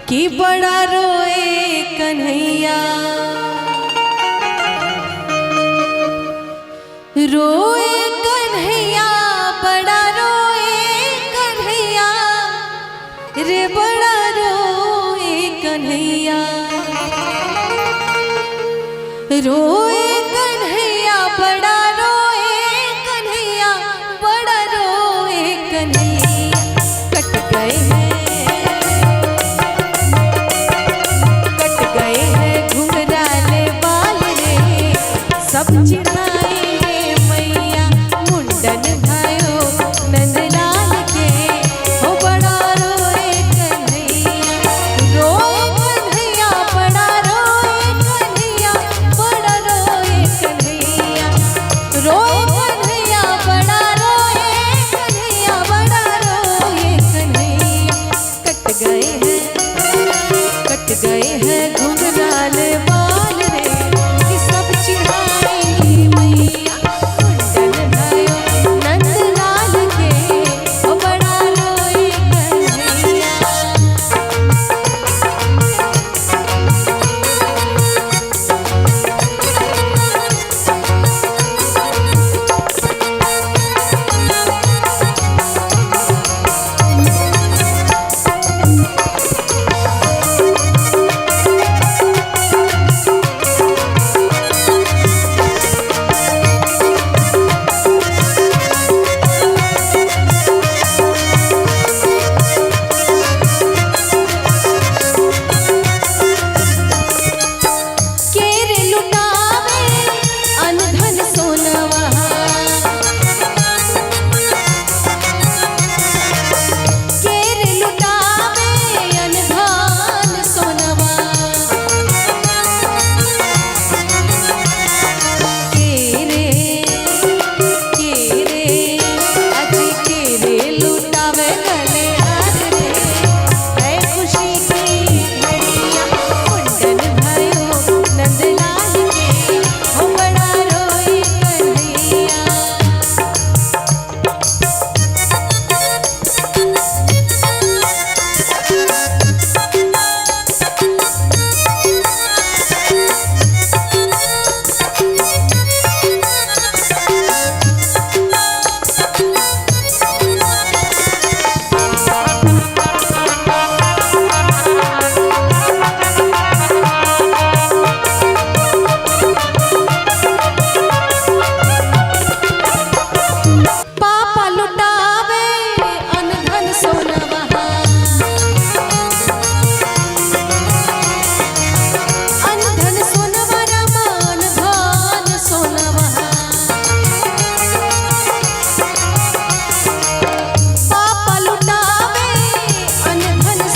कि बड़ा रोए कन्हैया, रोए कन्हैया, बड़ा रोए कन्हैया, रे बड़ा रोए कन्हैया, रोए कन्हैया, बड़ा रोए कन्हैया, बड़ा रोए कन्हैया। कट गए हैं घुंघराले बाल रे, सब चिढ़ाए मैया मुंडन भयो नंदलाल के, हो बड़ा रोए कन्हैया, रोए कन्हैया, बड़ा रोए कन्हैया, बड़ा रोए कन्हैया, रोए कन्हैया, बड़ा रोए कन्हैया, बड़ा रोए कन्हैया। कट गए हैं